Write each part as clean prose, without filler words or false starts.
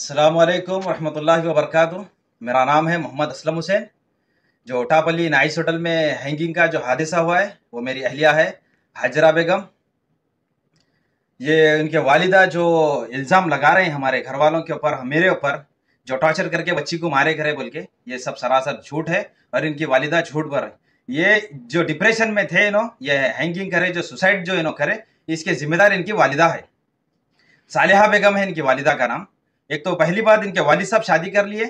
अस्सलाम वालेकुम रहमतुल्लाहि व बरकातुहू। मेरा नाम है मोहम्मद असलम हुसैन। जो ओटापल्ली नाइस होटल में हैंगिंग का जो हादसा हुआ है वो मेरी अहलिया है हाजरा बेगम। ये उनके वालिदा जो इल्ज़ाम लगा रहे हैं हमारे घर वालों के ऊपर, मेरे ऊपर, जो टॉर्चर करके बच्ची को मारे करे बोल के, ये सब सरासर झूठ है और इनकी वालिदा झूठ बोल रही। ये जो डिप्रेशन में थे इन्हों, ये हैंगिंग करे, जो सुसाइड जो इन्हों करे, इसके जिम्मेदार इनकी वालिदा है। सालिहा बेगम है इनकी वालिदा का नाम। एक तो पहली बात, इनके वालिद साहब शादी कर लिए,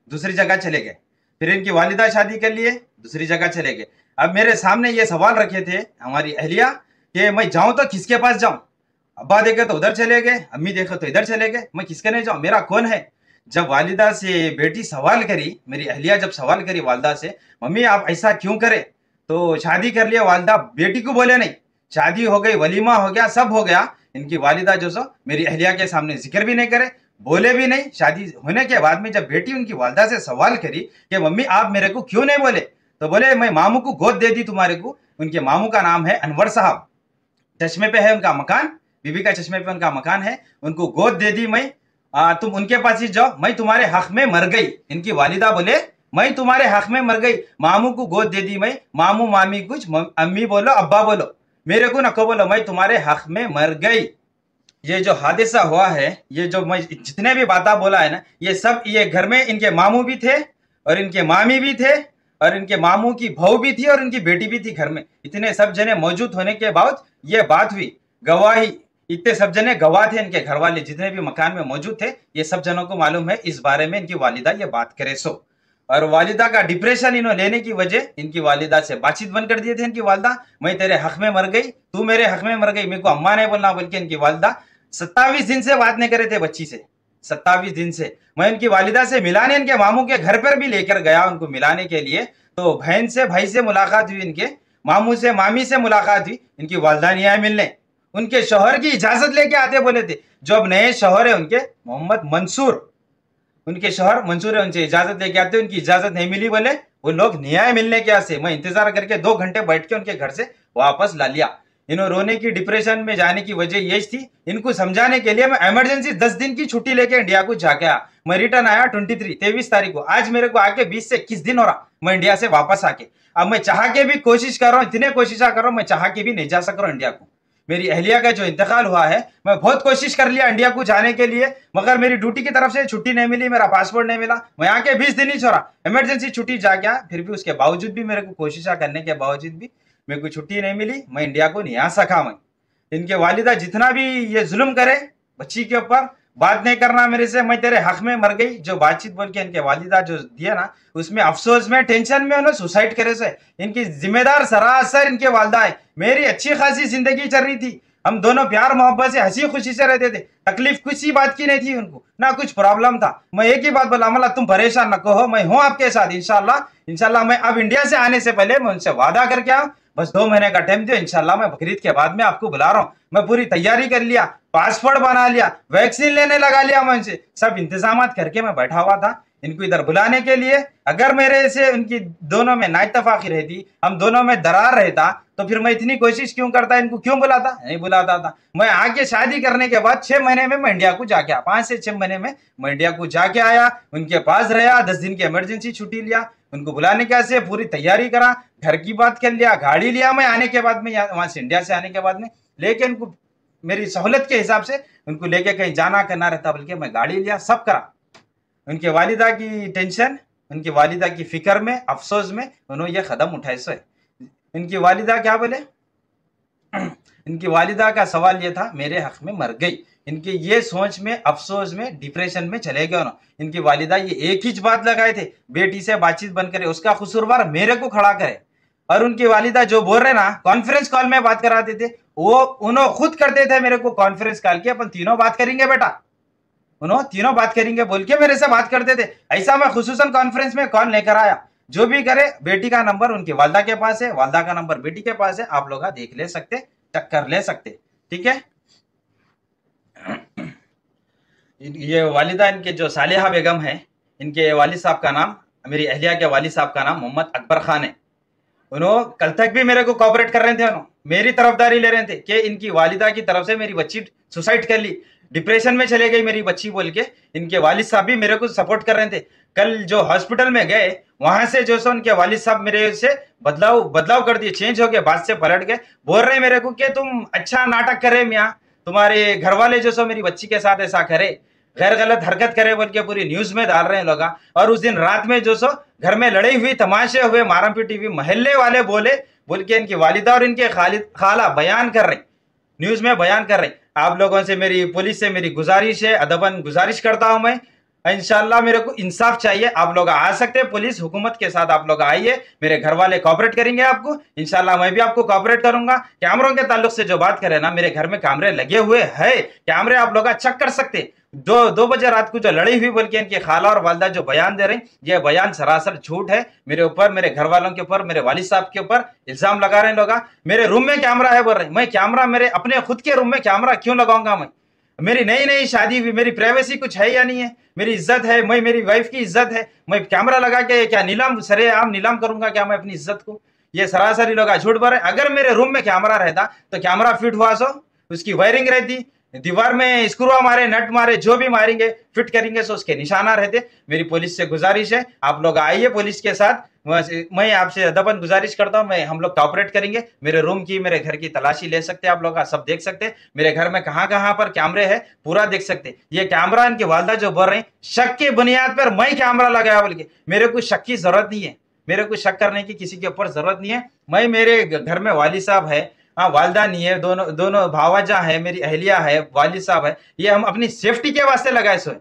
दूसरी जगह चले गए। फिर इनकी वालिदा शादी कर लिए, दूसरी जगह चले गए। अब मेरे सामने ये सवाल रखे थे हमारी अहलिया कि मैं जाऊं तो किसके पास जाऊं। अब्बा देखे तो उधर चले गए, अम्मी देखे तो इधर चले गए, मैं किसके नहीं जाऊं, मेरा कौन है। जब वालिदा से बेटी सवाल करी, मेरी अहलिया जब सवाल करी वालिदा से, मम्मी आप ऐसा क्यों करे, तो शादी कर लिया। वालिदा बेटी को बोले नहीं, शादी हो गई, वलीमा हो गया, सब हो गया। इनकी वालिदा जो सो मेरी अहलिया के सामने जिक्र भी नहीं करे, बोले भी नहीं। शादी होने के बाद में जब बेटी उनकी वालिदा से सवाल करी कि मम्मी आप मेरे को क्यों नहीं बोले, तो बोले मैं मामू को गोद दे दी तुम्हारे को। उनके मामू का नाम है अनवर साहब, चश्मे पे है उनका मकान, बीबी का चश्मे पे उनका मकान है। उनको गोद दे दी मैं, तुम उनके पास ही जाओ, मैं तुम्हारे हक में मर गई। इनकी वालिदा बोले मैं तुम्हारे हक में मर गई, मामू को गोद दे दी मैं, मामू मामी कुछ, अम्मी बोलो अब्बा बोलो, मेरे को नको बोलो, मैं तुम्हारे हक में मर गई। ये जो हादसा हुआ है, ये जो मैं जितने भी बातें बोला है ना, ये सब, ये घर में इनके मामू भी थे और इनके मामी भी थे और इनके मामू की बहू भी थी और इनकी बेटी भी थी घर में। इतने सब जने मौजूद होने के बाद ये बात हुई, गवाही, इतने सब जने गवाह थे। इनके घर वाले जितने भी मकान में मौजूद थे, ये सब जनों को मालूम है इस बारे में इनकी वालिदा ये बात करे सो। और वालिदा का डिप्रेशन इन्होंने लेने की वजह, इनकी वालिदा से बातचीत बंद कर दिए थे। इनकी वालिदा मैं तेरे हक में मर गई, तू मेरे हक में मर गई, मेरे को अम्मा नहीं बोलना बोल के इनकी वालिदा 27 दिन से बात नहीं करे थे बच्ची से। 27 दिन से मैं इनकी वालिदा से मिलाने इनके मामू के घर पर भी लेकर गया उनको मिलाने के लिए। तो बहन से भाई से मुलाकात हुई, इनके मामू से मामी से मुलाकात हुई, इनकी वालिदा नहीं आए मिलने। उनके शौहर की इजाजत लेके आते बोले थे, जो अब नए शौहर है उनके मोहम्मद मंसूर, उनके शौहर मंसूर है, उनसे इजाजत लेके आते। उनकी इजाजत नहीं मिली, बोले वो लोग न्याय मिलने के आसे। मैं इंतजार करके 2 घंटे बैठ के उनके घर से वापस ला लिया। इन्हों रोने की, डिप्रेशन में जाने की वजह यही थी। इनको समझाने के लिए मैं इमरजेंसी 10 दिन की छुट्टी लेके इंडिया को जाके आया। मैं रिटर्न आया 23 तारीख को। आज मेरे को आके 20 से 21 दिन हो रहा मैं इंडिया से वापस आके। अब मैं चाह के भी कोशिश कर रहा हूँ, इतने कोशिश कर रहा हूँ, मैं चाह के भी नहीं जा सक रहा हूँ इंडिया को। मेरी अहलिया का जो इंतकाल हुआ है, मैं बहुत कोशिश कर लिया इंडिया को जाने के लिए, मगर मेरी ड्यूटी की तरफ से छुट्टी नहीं मिली, मेरा पासपोर्ट नहीं मिला। मैं आके 20 दिन ही छोड़ा, इमरजेंसी छुट्टी जा गया। फिर भी उसके बावजूद भी, मेरे को कोशिश करने के बावजूद भी मेरे को छुट्टी नहीं मिली, मैं इंडिया को नहीं आ सका। मैं इनके वालिदा जितना भी ये जुल्म करे बच्ची के ऊपर, बात नहीं करना मेरे से, मैं तेरे हक में मर गई, जो बातचीत बोल के इनके वालिदा जो दिया ना, उसमें अफसोस में, टेंशन में उन्होंने सुसाइड करे से। इनकी जिम्मेदार सरासर इनके वालिदा है। मेरी अच्छी खासी जिंदगी चल रही थी, हम दोनों प्यार मोहब्बत से हंसी खुशी से रहते थे, तकलीफ किसी बात की नहीं थी उनको, ना कुछ प्रॉब्लम था। मैं एक ही बात बोला, अमला तुम परेशान न हो, मैं हूं आपके साथ इंशाल्लाह। इंशाल्लाह मैं अब इंडिया से आने से पहले मैं उनसे वादा करके आऊं, बस 2 महीने का टाइम दो, इंशाल्लाह मैं बकरीद के बाद में आपको बुला रहा हूँ। मैं पूरी तैयारी कर लिया, पासपोर्ट बना लिया, वैक्सीन लेने लगा लिया, मैं उनसे सब इंतजाम करके मैं बैठा हुआ था इनको इधर बुलाने के लिए। अगर मेरे से उनकी दोनों में नाइतफाकी रहती, हम दोनों में दरार रहता, तो फिर मैं इतनी कोशिश क्यों करता, इनको क्यों बुलाता, नहीं बुलाता था। मैं आगे शादी करने के बाद 6 महीने में मैं इंडिया को जाके आया, 5 से 6 महीने में मैं इंडिया को जाके आया, उनके पास रहा, 10 दिन की इमरजेंसी छुट्टी लिया, उनको बुलाने के से पूरी तैयारी करा, घर की बात कर लिया, गाड़ी लिया मैं आने के बाद में, वहां से इंडिया से आने के बाद में लेके उनको मेरी सहूलत के हिसाब से उनको लेके कहीं जाना करना रहता, बल्कि मैं गाड़ी लिया, सब करा। उनके वालिदा की टेंशन, उनकी वालिदा की फिक्र में, अफसोस में उन्होंने ये कदम उठाए सो। इनकी वालिदा क्या बोले, इनकी वालिदा का सवाल ये था मेरे हक में मर गई। इनके ये सोच में, अफसोस में, डिप्रेशन में चले गए ना। इनकी वालिदा ये एक ही बात लगाए थे, बेटी से बातचीत बंद करे, उसका कसूरवार मेरे को खड़ा करे। और उनकी वालिदा जो बोल रहे ना, कॉन्फ्रेंस कॉल में बात कराते थे, वो उन्होंने खुद करते थे मेरे को कॉन्फ्रेंस कॉल के, अपन तीनों बात करेंगे बेटा, उन्होंने तीनों बात करेंगे बोल के मेरे से बात करते थे। ऐसा मैं खुसूसन कॉन्फ्रेंस में कॉल लेकर आया। जो भी करे, बेटी का नंबर उनकी वालिदा के पास है, वालिदा का नंबर बेटी के पास है, आप लोग देख ले सकते, टक्कर ले सकते, ठीक है। ये वालिदा इनके जो सालिहा बेगम है, इनके वालिद साहब का नाम, मेरी अहलिया के वालिद साहब का नाम मोहम्मद अकबर खान है। उन्होंने कल तक भी मेरे को कोऑपरेट कर रहे थे, उन्होंने मेरी तरफदारी ले रहे थे कि इनकी वालिदा की तरफ से मेरी बच्ची सुसाइड कर ली। डिप्रेशन में चले गई मेरी बच्ची बोल के इनके वालिद साहब भी मेरे को सपोर्ट कर रहे थे। कल जो हॉस्पिटल में गए वहां से जो सो उनके वालिद साहब मेरे से बदलाव कर दिए, चेंज हो गए, बात से पलट गए। बोल रहे मेरे को कि तुम अच्छा नाटक करे मियाँ, तुम्हारे घर वाले जो सो मेरी बच्ची के साथ ऐसा करे, गैर गलत हरकत करे बोल के पूरी न्यूज में डाल रहे हैं लोग। और उस दिन रात में जो सो घर में लड़ाई हुई, तमाशे हुए, मारम पीटी हुई, मोहल्ले वाले बोल के इनकी वालिदा और इनके खाला बयान कर रहे, न्यूज में बयान कर रहे। आप लोगों से मेरी, पुलिस से मेरी गुजारिश है, अदबन गुजारिश करता हूं मैं, इंशाल्लाह मेरे को इंसाफ चाहिए। आप लोग आ सकते हैं, पुलिस हुकूमत के साथ आप लोग आइए, मेरे घर वाले कोऑपरेट करेंगे आपको, इंशाल्लाह मैं भी आपको कोऑपरेट करूंगा। कैमरों के ताल्लुक से जो बात करें ना, मेरे घर में कैमरे लगे हुए हैं, कैमरे आप लोग चेक कर सकते। 2 बजे रात को जो लड़ी हुई बोल के इनकी खाला और वालदा जो बयान दे रहे हैं, ये बयान सरासर झूठ है। मेरे ऊपर, मेरे घर वालों के ऊपर, मेरे वालिद साहब के ऊपर इल्जाम लगा रहे हैं लोग। मेरे रूम में कैमरा है बोल रहे हैं, मैं कैमरा मेरे अपने खुद के रूम में कैमरा क्यों लगाऊंगा मैं? मेरी नई शादी हुई, मेरी प्राइवेसी कुछ है या नहीं है? मेरी इज्जत है, मैं, मेरी वाइफ की इज्जत है, मैं कैमरा लगा के क्या नीलाम, सरेआम नीलाम करूंगा क्या मैं अपनी इज्जत को? ये सरासरी लोग झूठ बोल रहे हैं। अगर मेरे रूम में कैमरा रहता तो कैमरा फिट हुआ सो उसकी वायरिंग रहती, दीवार में स्क्रू मारे, नट मारे, जो भी मारेंगे फिट करेंगे सो उसके निशाना रहते। मेरी पुलिस से गुजारिश है, आप लोग आइए पुलिस के साथ, मैं आपसे अदबन गुजारिश करता हूं, हम लोग कोऑपरेट करेंगे। मेरे रूम की, मेरे घर की तलाशी ले सकते हैं आप लोग, सब देख सकते हैं मेरे घर में कहां कहां पर कैमरे हैं, पूरा देख सकते। ये कैमरा इनकी वालदा जो बोल रहे हैं शक की बुनियाद पर मैं कैमरा लगाया बोल के, मेरे को शक की जरूरत नहीं है, मेरे को शक करने की किसी के ऊपर जरूरत नहीं है। मैं, मेरे घर में वालिद साहब है, हाँ वालदा नहीं है, दोनों भावाजा है, मेरी अहलिया है, वालिद साहब है, ये हम अपनी सेफ्टी के वास्ते लगाए सो,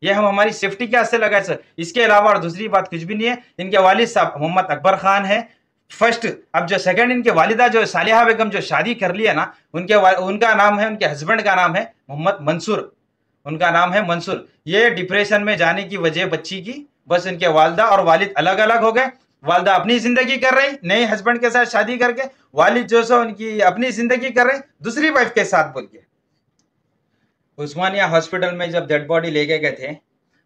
ये हम हमारी सेफ्टी के वास्ते लगाए सो, इसके अलावा और दूसरी बात कुछ भी नहीं है। इनके वालिद साहब मोहम्मद अकबर खान है फर्स्ट। अब जो सेकंड इनके वालिदा जो सालिहा बेगम जो शादी कर लिया ना, उनका नाम है, उनके हस्बैंड का नाम है मोहम्मद मंसूर, उनका नाम है मंसूर। ये डिप्रेशन में जाने की वजह बच्ची की, बस इनके वालदा और वालिद अलग अलग हो गए। वालदा अपनी जिंदगी कर रही नए हस्बैंड के साथ शादी करके, वालिद जो सो उनकी अपनी जिंदगी कर रहे दूसरी वाइफ के साथ बोल के। उस्मानिया हॉस्पिटल में जब डेड बॉडी ले गए थे,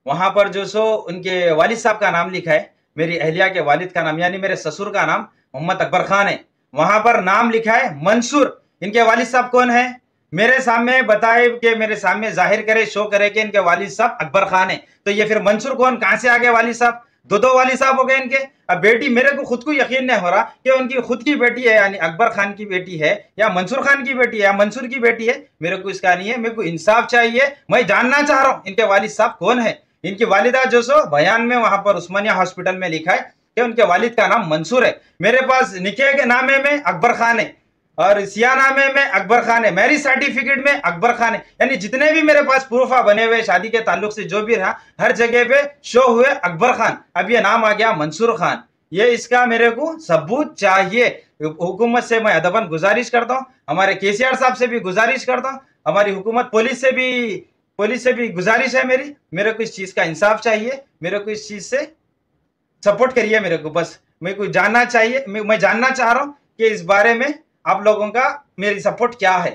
वहां पर जो सो उनके वालिद साहब का नाम लिखा है, मेरी अहलिया के वालिद का नाम यानी मेरे ससुर का नाम मोहम्मद अकबर खान है, वहां पर नाम लिखा है मंसूर। इनके वालिद साहब कौन है? मेरे सामने बताए कि मेरे सामने जाहिर करे, शो करे कि इनके वालिद साहब अकबर खान है, तो ये फिर मंसूर कौन, कहां से आ गए वालिद साहब? दो वालिद साहब हो गए इनके। अब बेटी, मेरे को खुद को यकीन नहीं हो रहा कि उनकी खुद की बेटी है, यानी अकबर खान की बेटी है या मंसूर खान की बेटी है या मंसूर की बेटी है, मेरे को इसका नहीं है। मेरे को इंसाफ चाहिए, मैं जानना चाह रहा हूं इनके वालिद साहब कौन है। इनकी वालिदा जो सो बयान में वहां पर उस्मानिया हॉस्पिटल में लिखा है कि उनके वालिद का नाम मंसूर है। मेरे पास निकाह के नामे में अकबर खान है और सियानामे में अकबर खान है, मैरिज सर्टिफिकेट में अकबर खान है, यानी जितने भी मेरे पास प्रूफा बने हुए शादी के ताल्लुक से जो भी रहा, हर जगह पे शो हुए अकबर खान। अब ये नाम आ गया मंसूर खान, ये इसका मेरे को सबूत चाहिए। हुकूमत से मैं अदबन गुजारिश करता हूँ, हमारे केसीआर साहब से भी गुजारिश करता हूँ, हमारी हुकूमत पुलिस से भी गुजारिश है मेरे को इस चीज का इंसाफ चाहिए, मेरे को इस चीज से सपोर्ट करिए। मेरे को बस मेरे को जानना चाहिए, मैं जानना चाह रहा हूँ कि इस बारे में आप लोगों का मेरी सपोर्ट क्या है।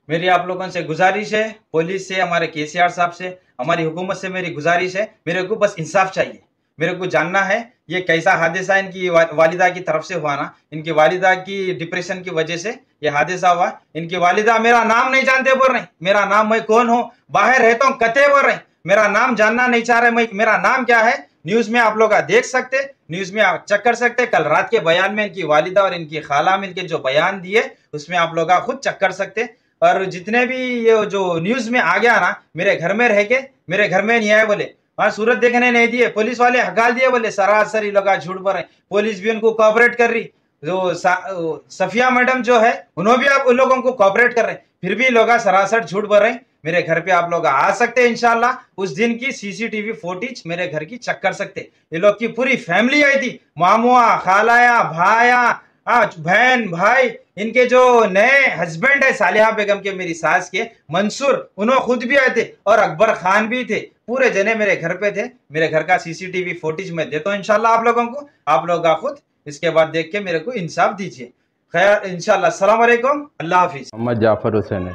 मेरी आप लोगों से गुजारिश है, पुलिस से, हमारे केसीआर साहब से, हमारी हुकूमत से मेरी गुजारिश है, मेरे को बस इंसाफ चाहिए। मेरे को जानना है ये कैसा हादसा इनकी वालिदा की तरफ से हुआ ना, इनकी वालिदा की डिप्रेशन की वजह से ये हादसा हुआ। इनकी वालिदा मेरा नाम नहीं जानते बोल रहे, मेरा नाम, मैं कौन हूँ, बाहर रहता हूँ कते बोल रहे, मेरा नाम जानना नहीं चाह रहे। मेरा नाम क्या है न्यूज में आप लोग देख सकते, न्यूज में आप चेक कर सकते। कल रात के बयान में इनकी वालिदा और इनकी खाला मिलकर जो बयान दिए उसमें आप लोग खुद चेक कर सकते। और जितने भी ये जो न्यूज में आ गया ना, मेरे घर में रह के मेरे घर में नहीं आए बोले, वहां सूरत देखने नहीं दिए, पुलिस वाले हकाल दिए बोले, सरासर लगा झूठ बोल रहे। पुलिस भी उनको कोऑपरेट कर रही, जो सफिया मैडम जो है उन्होंने भी आप उन लोगों को कोऑपरेट कर रहे, फिर भी लोग सरासर झूठ बोल रहे। मेरे घर पे आप लोग आ सकते हैं इंशाल्लाह, उस दिन की सीसीटीवी फुटेज मेरे घर की चेक कर सकते। ये लोग की पूरी फैमिली आई थी, मामुआ, खालाया, भाया, बहन, भाई, इनके जो नए हस्बैंड है सालिहा बेगम के, मेरी सास के मंसूर, उन्होंने खुद भी आए थे और अकबर खान भी थे, पूरे जने मेरे घर पे थे। मेरे घर का सीसीटीवी फुटेज मैं देता हूँ इंशाल्लाह आप लोगों को, आप लोग खुद इसके बाद देख के मेरे को इंसाफ दीजिए। खैर इंशाल्लाह, अस्सलाम वालेकुम, अल्लाह हाफिज। मोहम्मद जाफर हुसैन है,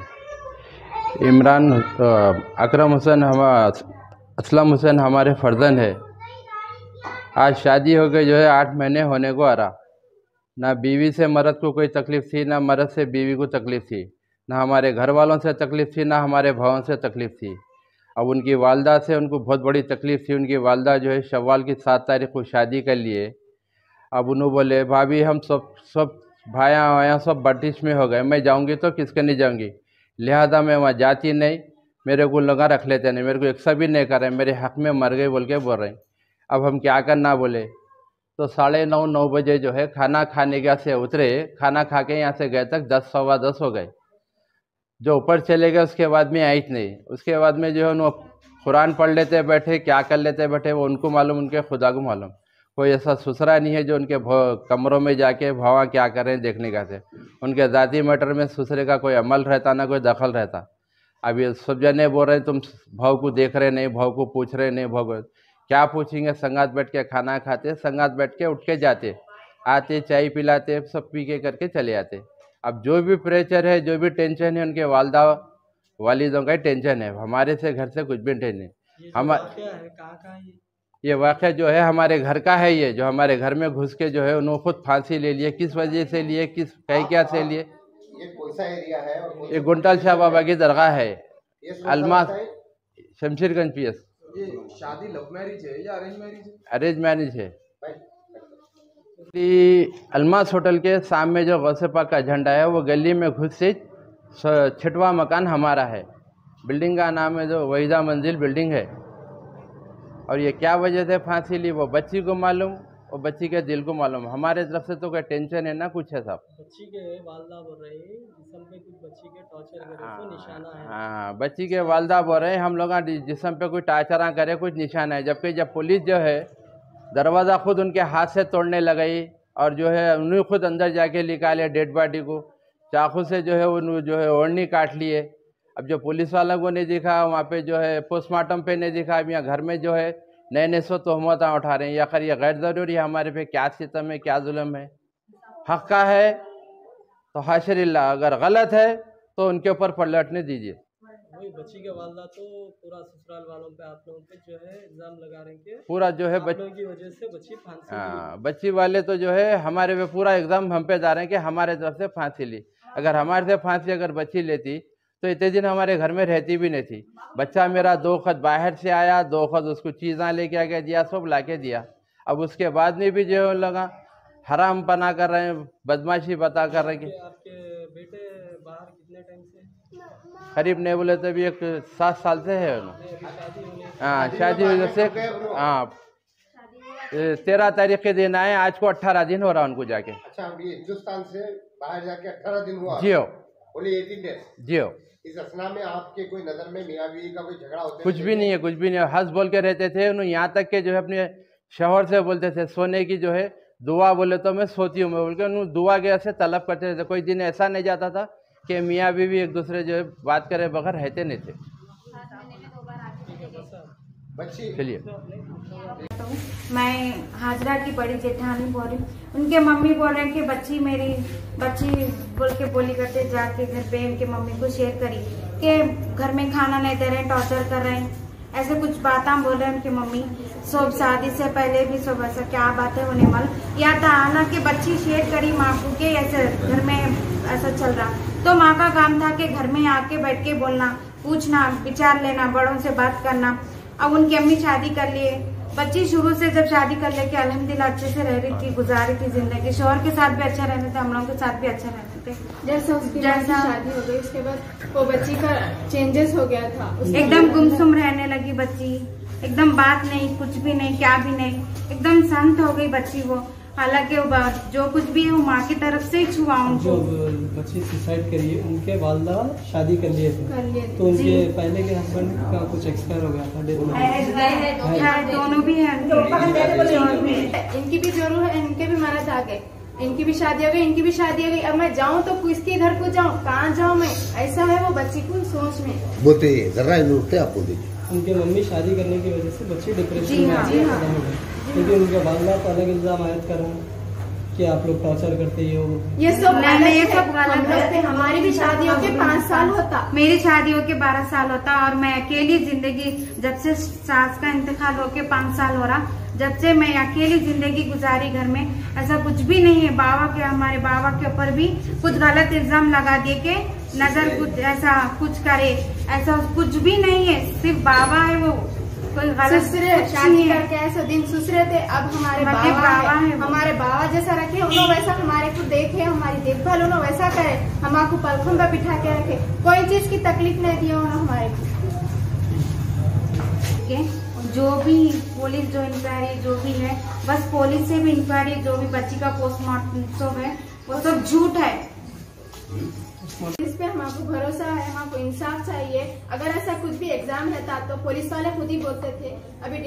इमरान अकरम हुसैन, असलम हुसैन हमारे फर्जंद है। आज शादी हो गई जो है 8 महीने होने को आ रहा। ना बीवी से मर्द को कोई तकलीफ़ थी, ना मर्द से बीवी को तकलीफ़ थी। ना हमारे घर वालों से तकलीफ़ थी, ना हमारे भावों से तकलीफ़ थी। अब उनकी वालदा से उनको बहुत बड़ी तकलीफ़ थी। उनकी वालदा जो है शव्वाल की 7 तारीख को शादी कर लिए। अब उन्होंने बोले भाभी हम सब भाया वाया सब ब्रिटिश में हो गए, मैं जाऊंगी तो किसके नहीं जाऊंगी, लिहाजा मैं वहाँ जाती नहीं, मेरे को लगा रख लेते नहीं, मेरे को एक्सेप्ट भी नहीं कर रहे, मेरे हक़ में मर गए बोल के बोल रहे हैं। अब हम क्या करना बोले, तो 9:30 बजे जो है खाना खाने के से उतरे, खाना खा के यहाँ से गए तक 10 सवा 10 हो गए। जो ऊपर चले गए उसके बाद में आई नहीं। उसके बाद में जो है उन्होंने कुरान पढ़ लेते बैठे, क्या कर लेते बैठे वो उनको मालूम, उनके खुदा को मालूम। कोई ऐसा ससुरा नहीं है जो उनके कमरों में जाके भावा क्या कर रहे हैं देखने का थे। उनके ज़ाती मैटर में ससुरे का कोई अमल रहता, ना कोई दखल रहता। अब ये सब जने बोल रहे हैं तुम भाव को देख रहे नहीं, भाव को पूछ रहे नहीं, भाव क्या पूछेंगे। संगात बैठ के खाना खाते, संगात बैठ के उठ के जाते, आते चाय पिलाते, सब पी के करके चले आते। अब जो भी प्रेशर है, जो भी टेंशन है, उनके वालदा वालिदों का ही टेंशन है, हमारे से घर से कुछ भी टेंशन नहीं। हम ये वाक़या जो है हमारे घर का है, ये जो हमारे घर में घुस के जो है उन्होंने खुद फांसी ले लिए। किस वजह से लिए, किस क्या से लिए? ये कौन सा एरिया है? और ये गुंटल शाह बाबा की दरगाह है, अलमास शमशेरगंज PS। ये शादी लव मैरिज है या अरेंज मैरिज है? अरेंज मैरिज है। अलमास होटल के सामने जो गौसे पाक का झंडा है वो गली में घुस से 6वां मकान हमारा है। बिल्डिंग का नाम है जो वहीदा मंजिल बिल्डिंग है। और ये क्या वजह से फांसी ली वो बच्ची को मालूम और बच्ची के दिल को मालूम। हमारे तरफ से तो कोई टेंशन है ना कुछ है साहब। बच्ची के वालदा बोल रहे हैं जिस्म पे कुछ बच्ची के टॉर्चर करे तो निशाना है। हाँ, बच्ची के वालदा बोल रहे हैं हम लोग जिस्म पे कोई टार्चर करे, कुछ निशाना है। जबकि जब पुलिस जो है दरवाज़ा खुद उनके हाथ से तोड़ने लगाई और जो है उन्हें खुद अंदर जाके निकाले डेड बॉडी को, चाकू से जो है उन्होंने जो है ओढ़नी काट लिए। अब जो पुलिस वालों को नहीं दिखा वहाँ पे जो है पोस्टमार्टम पे नहीं दिखा। अब यहाँ घर में जो है नए सौ तोहमत उठा रहे हैं। या खैर ये गैर ज़रूरी है, हमारे पे क्या सितम है, क्या जुल्म है। हक़ का है तो हाशिरिल्लाह, अगर गलत है तो उनके ऊपर पलटने दीजिए। वही बच्ची के वालदा तो पूरा ससुराल वालों पे आप लोगों पे जो है इल्ज़ाम लगा रहे हैं कि पूरा जो है बच्चों की वजह से बच्ची फांसी ली। हाँ, बच्ची वाले तो जो है हमारे पे पूरा एकदम हम पे जा रहे हैं कि हमारे तरफ से फांसी ली। अगर हमारे से फांसी अगर बच्ची लेती तो इतने दिन हमारे घर में रहती भी नहीं थी। बच्चा मेरा 2 खत बाहर से आया, 2 खत उसको चीज़ा लेके आके दिया, सब ला के दिया। अब उसके बाद में भी जो लगा हराम पना कर रहे हैं, बदमाशी बता कर रहे हैं कि आपके बेटे बाहर कितने टाइम से? करीब नहीं बोले तो भी 7 साल से है हाँ, शादी वजह से। हाँ, 13 तारीख के दिन आए, आज को 18 दिन हो रहा उनको जाके। अच्छा, अभी हिंदुस्तान से बाहर जाके 18 दिन हुआ? जियो बोले 18 डेज। जियो। इस असना में आपके कोई नजर में मियां बीवी का कोई झगड़ा होता है? कुछ भी नहीं है, कुछ भी नहीं है। हंस बोल के रहते थे उन्होंने, यहाँ तक के जो है अपने शौहर से बोलते थे सोने की जो है दुआ बोले तो मैं सोती हूँ मैं बोल के उन्होंने दुआ के ऐसे तलब करते थे। कोई दिन ऐसा नहीं जाता था कि मियाँ बीवी एक दूसरे जो है बात करे बगैर रहते नहीं थे। चलिए, मैं हाजरा की बड़ी जेठानी बोल रही हूँ। उनके मम्मी बोल रहे हैं कि बच्ची मेरी बच्ची बोल के बोली करते जाके घर पे उनके मम्मी को शेयर करी कि घर में खाना नहीं दे रहे, टॉर्चर कर रहे हैं, ऐसे कुछ बातें बोल रहे हैं उनकी मम्मी। सब शादी से पहले भी सब ऐसा क्या बातें होने वाली या था आना कि बच्ची शेयर करी माँ को के ऐसे घर में ऐसा चल रहा। तो माँ का काम था कि घर में आके बैठ के बोलना, पूछना, विचार लेना, बड़ों से बात करना। अब उनकी अम्मी शादी कर लिए, बच्ची शुरू से जब शादी कर लेके अल्हम्दुलिल्लाह अच्छे से रह रही थी, गुजार रही थी जिंदगी। शौहर के साथ भी अच्छा रहते थे, हम लोगों के साथ भी अच्छा रहते थे। जैसा शादी हो गई उसके बाद वो बच्ची का चेंजेस हो गया था, एकदम गुमसुम रहने लगी बच्ची, एकदम बात नहीं, कुछ भी नहीं, क्या भी नहीं, एकदम शांत हो गई बच्ची वो। हालांकि जो कुछ भी है वो माँ की तरफ से ही छुआ उनको। जो बच्ची सुसाइड करी उनके वालदा शादी कर लिए थे तो उनके पहले के हस्बैंड का कुछ एक्सपायर हो गया था, डेथ है, दोनों भी हैं, इनकी भी जरूर है, इनके भी मरद आ गए, इनकी भी शादी हो गई, इनकी भी शादी हो गई। अब मैं जाऊँ तो किसके घर को जाऊँ, कहाँ जाऊँ मैं, ऐसा है वो बच्ची को सोच में। बोलते जरा नोटते आपको देखिए, उनके मम्मी शादी करने की वजह से बच्ची डिप्रेशन में खत्म हो गई क्योंकि उनके वालदा पर अलग इल्जाम आयद कर रहे हैं कि आप लोग टॉर्चर करते ही हो। ये सब गलत है। हमारी भी शादियों के 5 साल होता, मेरी शादियों के 12 साल होता और मैं अकेली जिंदगी, जब से सास का इंतकाल होके 5 साल हो रहा, जब से मैं अकेली जिंदगी गुजारी घर में, ऐसा कुछ भी नहीं है। बाबा के, हमारे बाबा के ऊपर भी कुछ गलत इल्जाम लगा दिए कि नजर कुछ ऐसा कुछ करे, ऐसा कुछ भी नहीं है, सिर्फ बाबा है वो, कोई गलत ससुरे शादी करके ऐसे दिन ससुरे थे, अब हमारे बाबा है, हमारे बाबा जैसा रखे उन्होंने वैसा हमारे को देखे, हमारी देखभाल उन्होंने वैसा करे, हमारे पलखों पर बिठा के रखे, कोई चीज की तकलीफ नहीं दी उन्होंने हमारे को। जो भी पुलिस जो इंक्वायरी जो भी है, बस पुलिस से भी इंक्वायरी जो भी बच्ची का पोस्टमार्टम है वो सब झूठ है। इस पे हमको भरोसा है, हमको इंसाफ चाहिए। अगर ऐसा कुछ भी एग्जाम रहता तो पुलिस वाले खुद ही बोलते थे अभी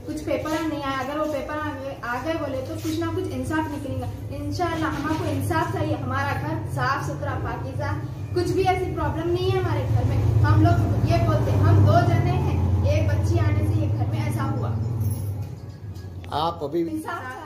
कुछ पेपर नहीं आया, अगर वो पेपर आ गए बोले तो कुछ ना कुछ इंसाफ निकलेगा। इंशाल्लाह हमको इंसाफ चाहिए, हमारा घर साफ सुथरा पाकीज़ा, कुछ भी ऐसी प्रॉब्लम नहीं है हमारे घर में। हम लोग ये बोलते हम 2 जने हैं, एक बच्ची आने से ये घर में ऐसा हुआ। आप अभी इंसाफ